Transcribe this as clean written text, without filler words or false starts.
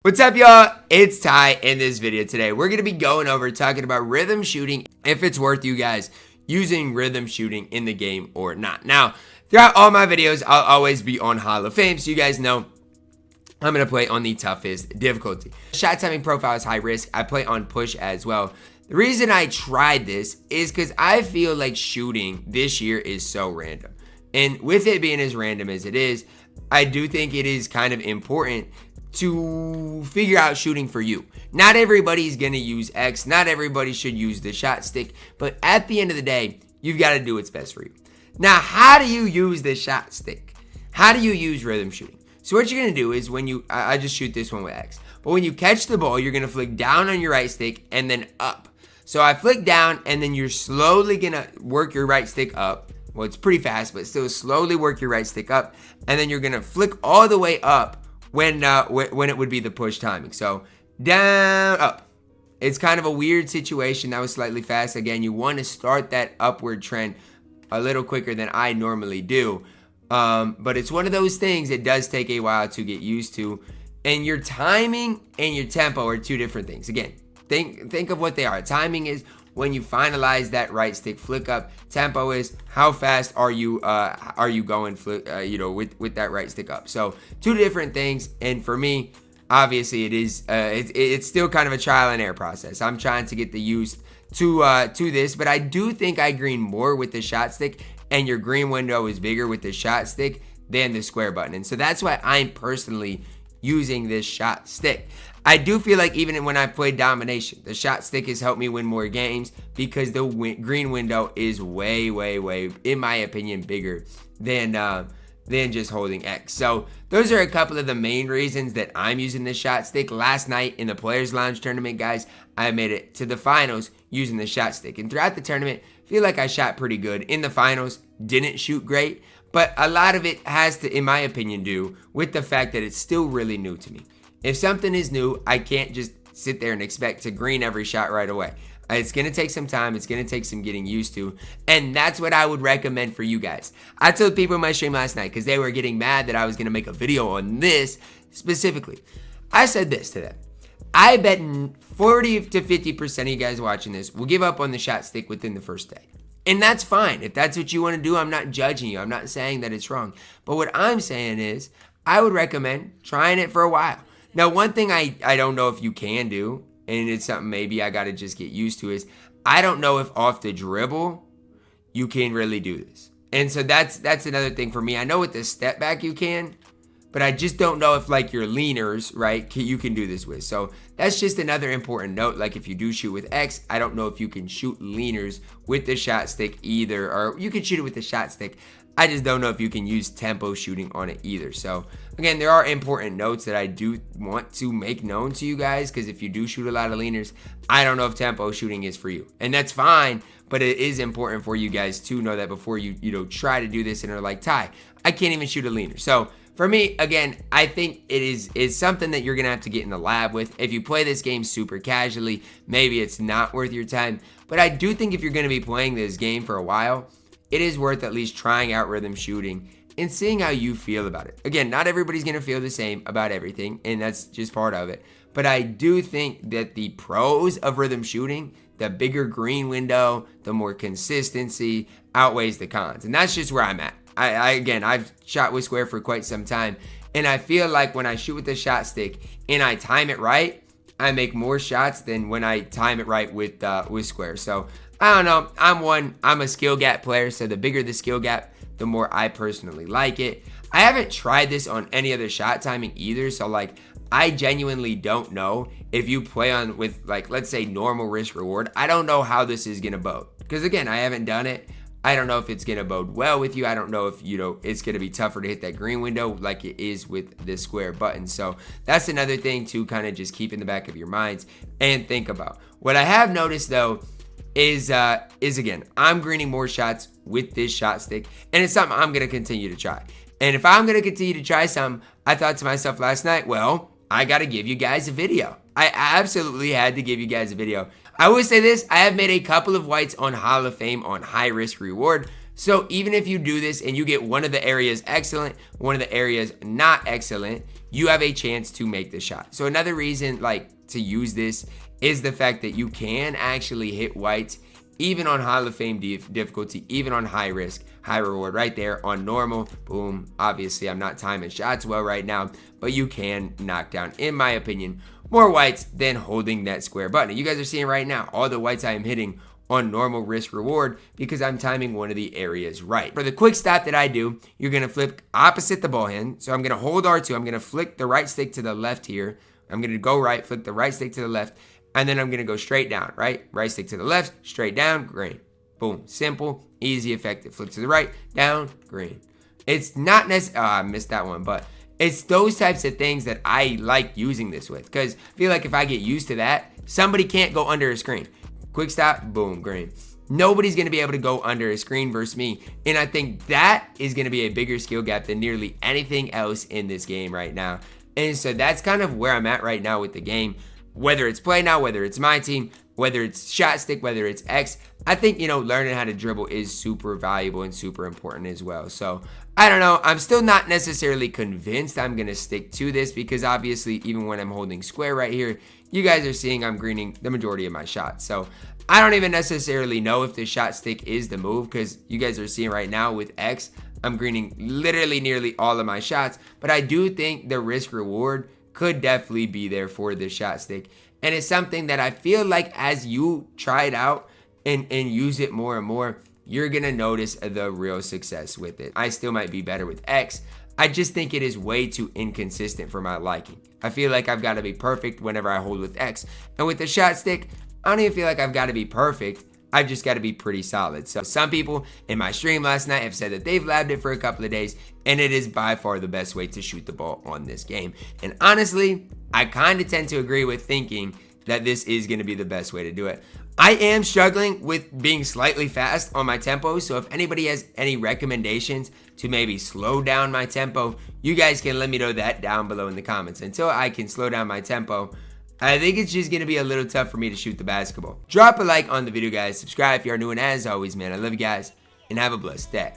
What's up, y'all? It's Ty. In this video today, we're going to be going over talking about rhythm shooting, if it's worth you guys using rhythm shooting in the game or not. Now, throughout all my videos, I'll always be on Hall of Fame, so you guys know I'm going to play on the toughest difficulty. Shot timing profile is high risk. I play on push as well. The reason I tried this is because I feel like shooting this year is so random. And with it being as random as it is, I do think it is kind of important to figure out shooting for you. Not everybody's going to use X. Not everybody should use the shot stick. But at the end of the day, you've got to do what's best for you. Now, how do you use the shot stick? How do you use rhythm shooting? So what you're going to do is when you, I just shoot this one with X. But when you catch the ball, you're going to flick down on your right stick and then up. So I flick down and then you're slowly going to work your right stick up. Well, it's pretty fast, but still slowly work your right stick up. And then you're going to flick all the way up when it would be the push timing. So down, up. It's kind of a weird situation. That was slightly fast. Again, you want to start that upward trend a little quicker than I normally do. But it's one of those things that does take a while to get used to. And your timing and your tempo are two different things. Again, think of what they are. Timing is when you finalize that right stick flick up. Tempo is how fast are you going with that right stick up. So two different things. And for me, obviously it is it's still kind of a trial and error process. I'm trying to get the use to this, but I do think I green more with the shot stick, and your green window is bigger with the shot stick than the square button. And so that's why I'm personally using this shot stick. I do feel like even when I've played domination, the shot stick has helped me win more games because the green window is way, in my opinion, bigger than just holding X. So those are a couple of the main reasons that I'm using the shot stick. Last night in the Players Lounge tournament, guys, I made it to the finals using the shot stick. And throughout the tournament, I feel like I shot pretty good. In the finals, didn't shoot great. But a lot of it has to, in my opinion, do with the fact that it's still really new to me. If something is new, I can't just sit there and expect to green every shot right away. It's going to take some time. It's going to take some getting used to. And that's what I would recommend for you guys. I told people in my stream last night because they were getting mad that I was going to make a video on this specifically. I said this to them. I bet 40 to 50% of you guys watching this will give up on the shot stick within the first day. And that's fine. If that's what you want to do, I'm not judging you. I'm not saying that it's wrong. But what I'm saying is I would recommend trying it for a while. Now, one thing I don't know if you can do, and it's something maybe I got to just get used to, is I don't know if off the dribble you can really do this. And so that's another thing for me. I know with the step back you can, but I just don't know if like your leaners, right, you can do this with. So that's just another important note. Like if you do shoot with X, I don't know if you can shoot leaners with the shot stick either, or you can shoot it with the shot stick. I just don't know if you can use tempo shooting on it either. So again, there are important notes that I do want to make known to you guys, because if you do shoot a lot of leaners, I don't know if tempo shooting is for you. And that's fine, but it is important for you guys to know that before you try to do this and are like, Ty, I can't even shoot a leaner. So for me, again, I think it is something that you're going to have to get in the lab with. If you play this game super casually, maybe it's not worth your time. But I do think if you're going to be playing this game for a while, it is worth at least trying out rhythm shooting and seeing how you feel about it. Again, not everybody's going to feel the same about everything, and that's just part of it. But I do think that the pros of rhythm shooting, the bigger green window, the more consistency, outweighs the cons. And that's just where I'm at. Again, I've shot with square for quite some time, and I feel like when I shoot with the shot stick and I time it right, I make more shots than when I time it right with square. So I don't know. I'm a skill gap player, so the bigger the skill gap, the more I personally like it. I haven't tried this on any other shot timing either, so like I genuinely don't know if you play on with like, let's say normal risk reward. I don't know how this is gonna bode, because again, I haven't done it. I don't know if it's going to bode well with you. I don't know if, it's going to be tougher to hit that green window like it is with the square button. So that's another thing to kind of just keep in the back of your minds and think about. What I have noticed though is again, I'm greening more shots with this shot stick, and it's something I'm going to continue to try. And if I'm going to continue to try something, I thought to myself last night, well, I got to give you guys a video. I absolutely had to give you guys a video. I will say this, I have made a couple of whites on Hall of Fame on high risk reward. So even if you do this and you get one of the areas excellent, one of the areas not excellent, you have a chance to make the shot. So another reason like to use this is the fact that you can actually hit whites even on Hall of Fame difficulty, even on high risk, high reward. Right there on normal, boom. Obviously, I'm not timing shots well right now, but you can knock down, in my opinion, more whites than holding that square button. And you guys are seeing right now all the whites I am hitting on normal risk reward because I'm timing one of the areas right. For the quick stop that I do, you're gonna flip opposite the ball hand. So I'm gonna hold R2, I'm gonna flick the right stick to the left here. I'm gonna go right, flick the right stick to the left, and then I'm gonna go straight down, right? Right stick to the left, straight down, green. Boom, simple, easy, effective. Flip to the right, down, green. It's not necessarily, I missed that one, but it's those types of things that I like using this with, because I feel like if I get used to that, somebody can't go under a screen. Quick stop, boom, green. Nobody's going to be able to go under a screen versus me, and I think that is going to be a bigger skill gap than nearly anything else in this game right now. And so that's kind of where I'm at right now with the game. Whether it's play now, whether it's my team, whether it's shot stick, whether it's X, I think, learning how to dribble is super valuable and super important as well. So I don't know. I'm still not necessarily convinced I'm going to stick to this because obviously even when I'm holding square right here, you guys are seeing I'm greening the majority of my shots. So I don't even necessarily know if the shot stick is the move because you guys are seeing right now with X, I'm greening literally nearly all of my shots. But I do think the risk reward could definitely be there for the shot stick. And it's something that I feel like as you try it out and use it more and more, you're going to notice the real success with it. I still might be better with X. I just think it is way too inconsistent for my liking. I feel like I've got to be perfect whenever I hold with X. And with the shot stick, I don't even feel like I've got to be perfect. I've just got to be pretty solid. So some people in my stream last night have said that they've labbed it for a couple of days, and it is by far the best way to shoot the ball on this game. And honestly, I kind of tend to agree with thinking that this is going to be the best way to do it. I am struggling with being slightly fast on my tempo, so if anybody has any recommendations to maybe slow down my tempo, you guys can let me know that down below in the comments. Until I can slow down my tempo, I think it's just going to be a little tough for me to shoot the basketball. Drop a like on the video, guys. Subscribe if you are new, and as always, man, I love you guys, and have a blessed day.